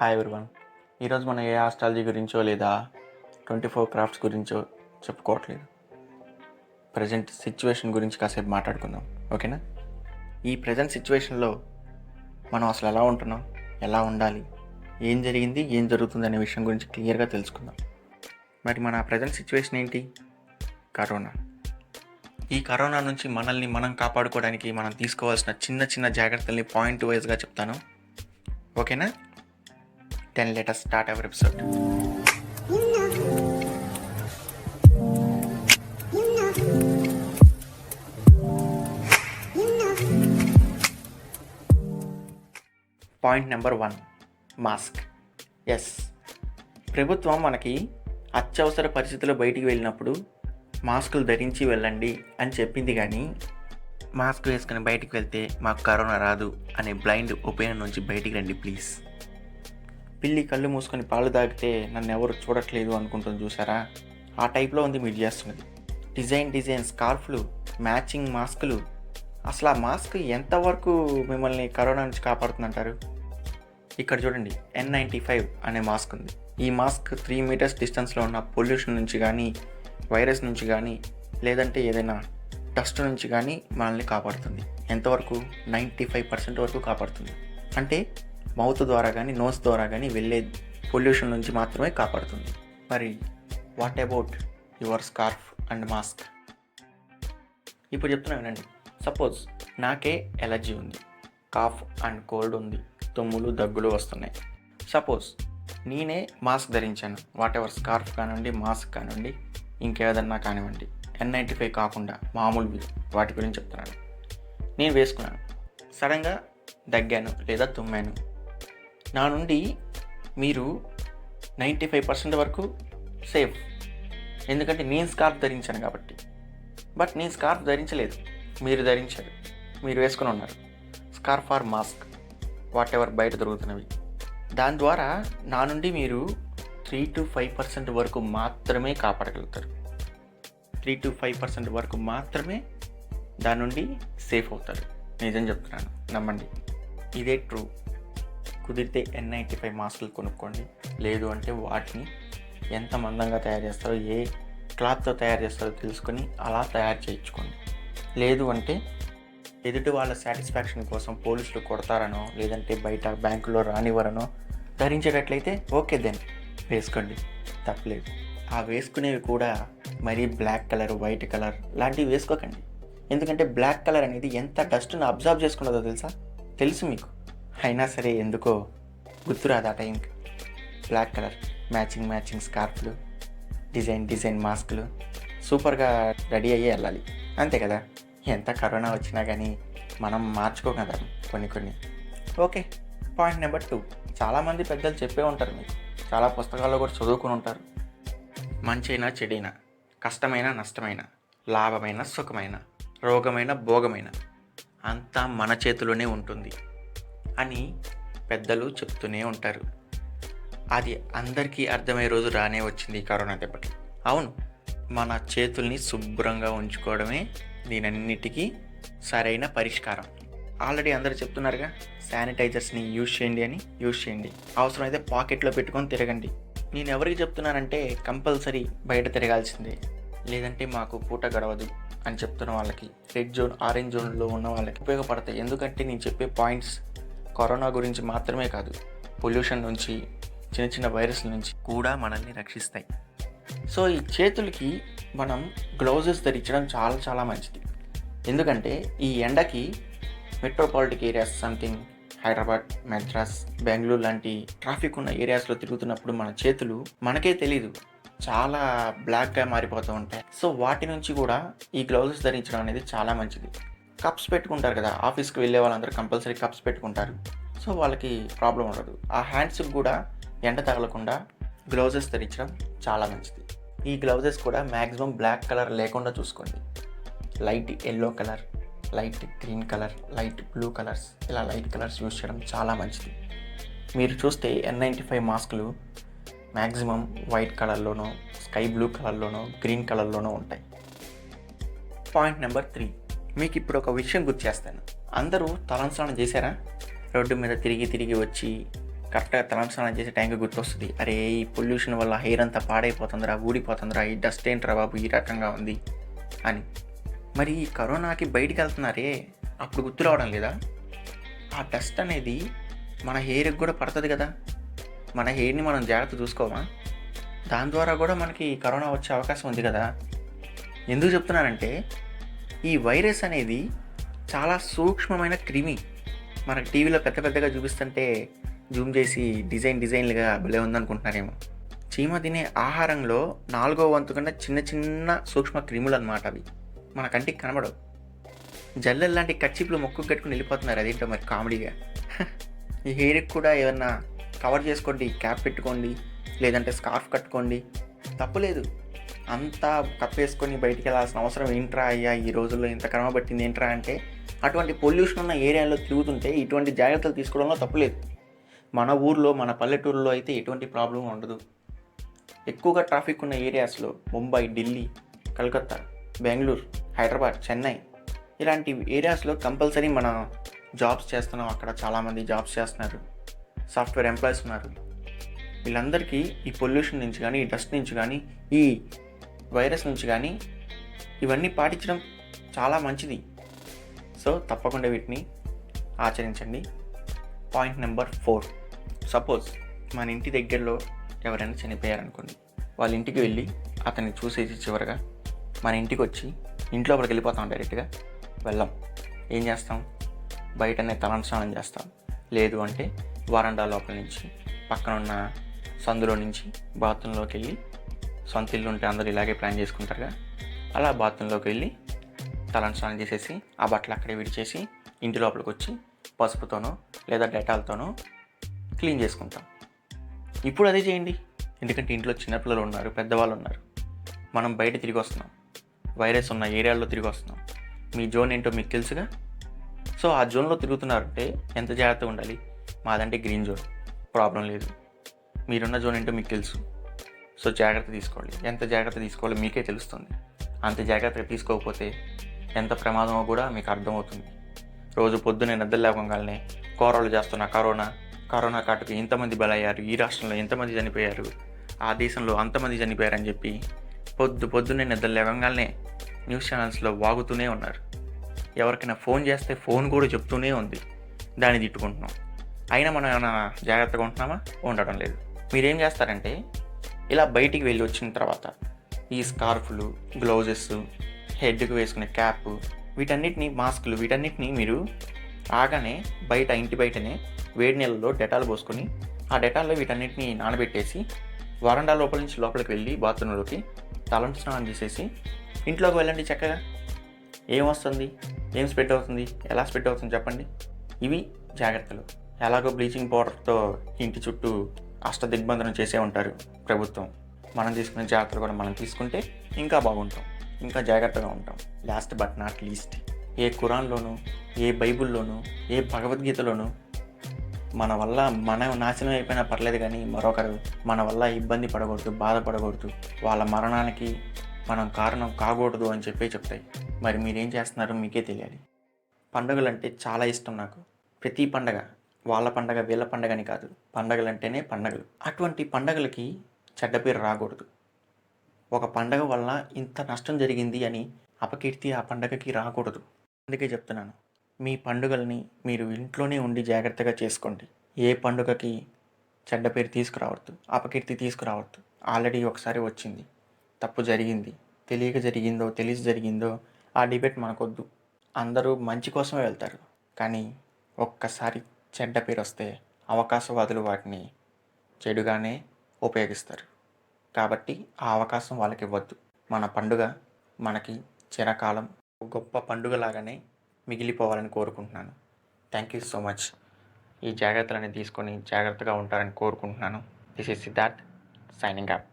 Hi everyone. ఈరోజు మనం ఏ astrology గురించో లేదా 24 క్రాఫ్ట్స్ గురించో చెప్పుకోవట్లేదు. ప్రజెంట్ సిచ్యువేషన్ గురించి కాసేపు మాట్లాడుకుందాం, ఓకేనా? ఈ ప్రజెంట్ సిచ్యువేషన్లో మనం అసలు ఎలా ఉంటున్నాం, ఎలా ఉండాలి, ఏం జరిగింది, ఏం జరుగుతుంది అనే విషయం గురించి క్లియర్గా తెలుసుకుందాం. మరి మన ప్రజెంట్ సిచ్యువేషన్ ఏంటి? కరోనా. ఈ కరోనా నుంచి మనల్ని మనం కాపాడుకోవడానికి మనం తీసుకోవాల్సిన చిన్న చిన్న జాగ్రత్తల్ని పాయింట్ వైజ్గా చెప్తాను, ఓకేనా? Then let us start our episode. Point number 1, mask. Yes, ప్రభుత్వం మనకి అత్యవసర పరిస్థితుల్లో బయటికి వెళ్ళినప్పుడు మాస్కులు ధరించి వెళ్ళండి అని చెప్పింది, కానీ మాస్క్ వేసుకుని బయటికి వెళ్తే మాకు కరోనా రాదు అనే బ్లైండ్ ఒపీనియన్ నుంచి బయటికి రండి ప్లీజ్. పిల్లి కళ్ళు మూసుకొని పాలు తాగితే నన్ను ఎవరు చూడట్లేదు అనుకుంటుంది చూసారా? ఆ టైప్లో ఉంది మీరు చేస్తున్నది. డిజైన్ స్కార్ఫ్లు, మ్యాచింగ్ మాస్కులు. అసలు ఆ మాస్క్ ఎంతవరకు మిమ్మల్ని కరోనా నుంచి కాపాడుతుందంటారు? ఇక్కడ చూడండి, N95 అనే మాస్క్ ఉంది. ఈ మాస్క్ 3 మీటర్స్ డిస్టెన్స్లో ఉన్న పొల్యూషన్ నుంచి కానీ, వైరస్ నుంచి కానీ, లేదంటే ఏదైనా డస్ట్ నుంచి కానీ మనల్ని కాపాడుతుంది. ఎంతవరకు? 95% వరకు కాపాడుతుంది. అంటే మౌత్ ద్వారా కానీ, నోస్ ద్వారా కానీ వెళ్ళే పొల్యూషన్ నుంచి మాత్రమే కాపాడుతుంది. మరి what about your scarf and mask? ఇప్పుడు చెప్తున్నా వినండి. సపోజ్ నాకే ఎలర్జీ ఉంది, కాఫ్ అండ్ కోల్డ్ ఉంది, తుమ్ములు దగ్గులు వస్తున్నాయి. సపోజ్ నేనే మాస్క్ ధరించాను, వాట్ ఎవర్ స్కార్ఫ్ కానివ్వండి, మాస్క్ కానివ్వండి, ఇంకేదన్నా కానివ్వండి, N95 కాకుండా మామూలువి వాటి గురించి చెప్తున్నాను. నేను వేసుకున్నాను, సడన్గా దగ్గాను లేదా తుమ్మాను. నా నుండి మీరు 95% వరకు సేఫ్, ఎందుకంటే నేను స్కార్ఫ్ ధరించాను కాబట్టి. బట్ నేను స్కార్ఫ్ ధరించలేదు, మీరు ధరించారు, మీరు వేసుకుని ఉన్నారు. Scarf or mask whatever బయట దొరుకుతున్నవి. దాని ద్వారా నా నుండి మీరు 3 to 5% వరకు మాత్రమే కాపాడగలుగుతారు. 3 to 5% వరకు మాత్రమే దాని నుండి సేఫ్ అవుతారు. నిజం చెప్తున్నాను, నమ్మండి, ఇదే ట్రూ. కుదిరితే N95 మాస్కులు కొనుక్కోండి. లేదు అంటే వాటిని ఎంత మందంగా తయారు చేస్తారో, ఏ క్లాత్తో తయారు చేస్తారో తెలుసుకొని అలా తయారు చేయించుకోండి. లేదు అంటే ఎదుటి వాళ్ళ సాటిస్ఫాక్షన్ కోసం పోలీసులు కొడతారనో, లేదంటే బయట బ్యాంకులో రానివ్వరనో ధరించేటట్లయితే ఓకే, దెన్ వేసుకోండి, తప్పలేదు. ఆ వేసుకునేవి కూడా మరీ బ్లాక్ కలర్, వైట్ కలర్ లాంటివి వేసుకోకండి. ఎందుకంటే బ్లాక్ కలర్ అనేది ఎంత డస్ట్ను అబ్జర్వ్ చేసుకున్నదో తెలుసు మీకు. అయినా సరే ఎందుకో గుర్తురాదు ఆ టైంకి. బ్లాక్ కలర్, మ్యాచింగ్ స్కార్ఫ్లు, డిజైన్ మాస్కులు, సూపర్గా రెడీ అయ్యే వెళ్ళాలి, అంతే కదా. ఎంత కరోనా వచ్చినా కానీ మనం మార్చుకోగలం కొన్ని. Okay, point number 2. చాలామంది పెద్దలు చెప్పే ఉంటారు, మీకు చాలా పుస్తకాల్లో కూడా చదువుకుని ఉంటారు. మంచైనా చెడైనా, కష్టమైన నష్టమైన, లాభమైన సుఖమైన, రోగమైన భోగమైన అంతా మన చేతిలోనే ఉంటుంది అని పెద్దలు చెప్తూనే ఉంటారు. అది అందరికీ అర్థమయ్యే రోజు రానే వచ్చింది కరోనా దెబ్బకి. అవును, మన చేతుల్ని శుభ్రంగా ఉంచుకోవడమే దీనన్నిటికీ సరైన పరిష్కారం. ఆల్రెడీ అందరూ చెప్తున్నారుగా, శానిటైజర్స్ని యూజ్ చేయండి, అవసరమైతే పాకెట్లో పెట్టుకొని తిరగండి. నేను ఎవరికి చెప్తున్నానంటే కంపల్సరీ బయట తిరగాల్సిందే, లేదంటే మాకు పూట గడవదు అని చెప్తున్న వాళ్ళకి, రెడ్ జోన్, ఆరెంజ్ జోన్లో ఉన్న వాళ్ళకి ఉపయోగపడతాయి. ఎందుకంటే నేను చెప్పే పాయింట్స్ కరోనా గురించి మాత్రమే కాదు, పొల్యూషన్ నుంచి, చిన్న వైరస్ల నుంచి కూడా మనల్ని రక్షిస్తాయి. సో ఈ చేతులకి మనం గ్లౌజెస్ ధరించడం చాలా మంచిది. ఎందుకంటే ఈ ఎండకి మెట్రోపాలిటిక్ ఏరియాస్, సంథింగ్ హైదరాబాద్, మద్రాస్, బెంగళూరు లాంటి ట్రాఫిక్ ఉన్న ఏరియాస్లో తిరుగుతున్నప్పుడు మన చేతులు మనకే తెలీదు చాలా బ్లాక్గా మారిపోతూ ఉంటాయి. సో వాటి నుంచి కూడా ఈ గ్లౌజెస్ ధరించడం అనేది చాలా మంచిది. కప్స్ పెట్టుకుంటారు కదా, ఆఫీస్కి వెళ్ళే వాళ్ళందరూ కంపల్సరీ కప్స్ పెట్టుకుంటారు. సో వాళ్ళకి ప్రాబ్లం ఉండదు. ఆ హ్యాండ్స్కి కూడా ఎండ తగలకుండా గ్లౌజెస్ ధరించడం చాలా మంచిది. ఈ గ్లౌజెస్ కూడా మ్యాక్సిమం బ్లాక్ కలర్ లేకుండా చూసుకోండి. Light yellow colour, light green colour, light blue colours, ఇలా లైట్ కలర్స్ యూజ్ చేయడం చాలా మంచిది. మీరు చూస్తే N95 మాస్కులు మ్యాక్సిమం వైట్ కలర్లోనో, స్కై బ్లూ కలర్లోనో, గ్రీన్ కలర్లోనో ఉంటాయి. పాయింట్ నెంబర్ 3, మీకు ఇప్పుడు ఒక విషయం గుర్తు చేస్తాను. అందరూ తలంస్నానం చేశారా? రోడ్డు మీద తిరిగి వచ్చి కరెక్ట్గా తలంస్నానం చేసే టైంకి గుర్తొస్తుంది, అరే ఈ పొల్యూషన్ వల్ల హెయిర్ అంతా పాడైపోతుందిరా, ఊడిపోతుందిరా, ఈ డస్ట్ ఏంట్రా బాబు ఈ రకంగా ఉంది అని. మరి ఈ కరోనాకి బయటికి వెళ్తున్నారే, అప్పుడు గుర్తు రావడం లేదా? ఆ డస్ట్ అనేది మన హెయిర్కి కూడా పడుతుంది కదా, మన హెయిర్ని మనం జాగ్రత్త చూసుకోమా? దాని ద్వారా కూడా మనకి కరోనా వచ్చే అవకాశం ఉంది కదా. ఎందుకు చెప్తున్నానంటే ఈ వైరస్ అనేది చాలా సూక్ష్మమైన క్రిమి. మనకు టీవీలో పెద్ద పెద్దగా చూపిస్తుంటే జూమ్ చేసి డిజైన్లుగా భలే ఉందనుకుంటున్నారేమో. చీమ తినే ఆహారంలో 4వ వంతు కన్నా చిన్న చిన్న సూక్ష్మ క్రిములు అన్నమాట అవి. మన కంటికి కనబడవు. జల్లెలు లాంటి కచ్చిపులు మొక్కు కట్టుకుని వెళ్ళిపోతున్నారు, అదేంటో మరి కామెడీగా. ఈ హెయిర్కి కూడా ఏమన్నా కవర్ చేసుకోండి, క్యాప్ పెట్టుకోండి, లేదంటే స్కార్ఫ్ కట్టుకోండి, తప్పులేదు. అంతా కప్పేసుకొని బయటికి వెళ్ళాల్సిన అవసరం ఏంట్రా అయ్యా, ఈ రోజుల్లో ఇంత క్రమ పట్టింది ఏంట్రా అంటే, అటువంటి పొల్యూషన్ ఉన్న ఏరియాలో తిరుగుతుంటే ఇటువంటి జాగ్రత్తలు తీసుకోవడంలో తప్పులేదు. మన ఊర్లో మన పల్లెటూరులో అయితే ఎటువంటి ప్రాబ్లం ఉండదు. ఎక్కువగా ట్రాఫిక్ ఉన్న ఏరియాస్లో ముంబై, ఢిల్లీ, కలకత్తా, బెంగళూరు, హైదరాబాద్, చెన్నై ఇలాంటి ఏరియాస్లో కంపల్సరీ మన జాబ్స్ చేస్తున్నాం. అక్కడ చాలామంది జాబ్స్ చేస్తున్నారు, సాఫ్ట్వేర్ ఎంప్లాయీస్ ఉన్నారు. వీళ్ళందరికీ ఈ పొల్యూషన్ నుంచి కానీ, ఈ డస్ట్ నుంచి కానీ, ఈ వైరస్ నుంచి కానీ ఇవన్నీ పాటించడం చాలా మంచిది. సో తప్పకుండా వీటిని ఆచరించండి. పాయింట్ నెంబర్ 4, సపోజ్ మన ఇంటి దగ్గరలో ఎవరైనా చనిపోయారనుకోండి, వాళ్ళ ఇంటికి వెళ్ళి అతన్ని చూసేసి చివరిగా మన ఇంటికి వచ్చి ఇంట్లోపలికి వెళ్ళిపోతాం, డైరెక్ట్గా వెళ్ళాం. ఏం చేస్తాం? బయటనే తలంస్నానం చేస్తాం, లేదు అంటే వరండా లోపల నుంచి పక్కన ఉన్న సందులో నుంచి బాత్రూంలోకి వెళ్ళి, సొంత ఇల్లు ఉంటే అందరూ ఇలాగే ప్లాన్ చేసుకుంటారుగా, అలా బాత్రూంలోకి వెళ్ళి తలంస్నానం చేసేసి ఆ బట్టలు అక్కడే విడిచేసి ఇంటి లోపలికి వచ్చి పసుపుతోనో లేదా డెటాల్తోనో క్లీన్ చేసుకుంటాం. ఇప్పుడు అదే చేయండి, ఎందుకంటే ఇంట్లో చిన్నపిల్లలు ఉన్నారు, పెద్దవాళ్ళు ఉన్నారు. మనం బయట తిరిగి వస్తున్నాం, వైరస్ ఉన్న ఏరియాల్లో తిరిగి వస్తున్నాం. మీ జోన్ ఏంటో మీకు తెలుసుగా. సో ఆ జోన్లో తిరుగుతున్నారంటే ఎంత జాగ్రత్తగా ఉండాలి. మాదంటే గ్రీన్ జోన్, ప్రాబ్లం లేదు. మీరున్న జోన్ ఏంటో మీకు తెలుసు. సో జాగ్రత్త తీసుకోవాలి. ఎంత జాగ్రత్త తీసుకోవాలో మీకే తెలుస్తుంది. అంత జాగ్రత్తగా తీసుకోకపోతే ఎంత ప్రమాదమో కూడా మీకు అర్థమవుతుంది. రోజు పొద్దున్నే నిద్ర లేవగానే కోరలు చేస్తున్న కరోనా కాటుకు ఇంతమంది బలయ్యారు, ఈ రాష్ట్రంలో ఎంతమంది చనిపోయారు, ఆ దేశంలో అంతమంది చనిపోయారని చెప్పి పొద్దున్నే నిద్ర లేవగానే న్యూస్ ఛానల్స్లో వాగుతూనే ఉన్నారు. ఎవరికైనా ఫోన్ చేస్తే ఫోన్ కూడా చెప్తూనే ఉంది, దాన్ని తిట్టుకుంటున్నాం. అయినా మనం ఏమైనా జాగ్రత్తగా ఉంటున్నామా? ఉండడం లేదు. మీరేం చేస్తారంటే ఇలా బయటికి వెళ్ళి వచ్చిన తర్వాత ఈ స్కార్ఫ్లు, గ్లౌజెస్, హెడ్కి వేసుకునే క్యాప్, వీటన్నిటిని మాస్కులు, వీటన్నిటిని మీరు రాగానే బయట ఇంటి బయటనే వేడి నీళ్ళలో డెటాల్ పోసుకొని ఆ డెటాల్లో వీటన్నిటిని నానబెట్టేసి వరండా లోపల నుంచి లోపలికి వెళ్ళి బాత్రూంలోకి తలంటు స్నానం చేసేసి ఇంట్లోకి వెళ్ళండి. చక్కగా ఏమొస్తుంది, ఏం స్ప్రెడ్ అవుతుంది, ఎలా స్ప్రెడ్ అవుతుంది చెప్పండి. ఇవి జాగ్రత్తలు. ఎలాగో బ్లీచింగ్ పౌడర్తో ఇంటి చుట్టూ అష్టదిగ్బంధనం చేసే ఉంటారు ప్రభుత్వం. మనం తీసుకునే జాగ్రత్తలు కూడా మనం తీసుకుంటే ఇంకా బాగుంటాం, ఇంకా జాగ్రత్తగా ఉంటాం. లాస్ట్ బట్ నాట్ లీస్ట్, ఏ ఖురాన్లోనూ, ఏ బైబిల్లోనూ, ఏ భగవద్గీతలోనూ మన వల్ల మనం నాశనం అయిపోయినా పర్లేదు కానీ మరొకరు మన వల్ల ఇబ్బంది పడకూడదు, బాధపడకూడదు, వాళ్ళ మరణానికి మనం కారణం కాకూడదు అని చెప్తాయి. మరి మీరేం చేస్తున్నారో మీకే తెలియాలి. పండుగలు అంటే చాలా ఇష్టం నాకు. ప్రతి పండగ వాళ్ళ పండగ వీళ్ళ పండగ అని కాదు, పండగలు అంటేనే పండగలు. అటువంటి పండగలకి చెడ్డ పేరు రాకూడదు. ఒక పండగ వల్ల ఇంత నష్టం జరిగింది అని అపకీర్తి ఆ పండగకి రాకూడదు. అందుకే చెప్తున్నాను, మీ పండుగల్ని మీరు ఇంట్లోనే ఉండి జాగ్రత్తగా చేసుకోండి. ఏ పండుగకి చెడ్డ పేరు తీసుకురావద్దు, అపకీర్తి తీసుకురావద్దు. ఆల్రెడీ ఒకసారి వచ్చింది, తప్పు జరిగింది, తెలియక జరిగిందో తెలిసి జరిగిందో ఆ డిబేట్ మనకొద్దు. అందరూ మంచి కోసమే వెళ్తారు, కానీ ఒక్కసారి చెడ్డ పేరు వస్తే అవకాశవాదులు వాటిని చెడుగానే ఉపయోగిస్తారు. కాబట్టి ఆ అవకాశం వాళ్ళకి ఇవ్వద్దు. మన పండుగ మనకి చిరకాలం గొప్ప పండుగలాగానే మిగిలిపోవాలని కోరుకుంటున్నాను. Thank you so much. ఈ జాగ్రత్తలని తీసుకొని జాగ్రత్తగా ఉంటారని కోరుకుంటున్నాను. This is Siddharth signing up.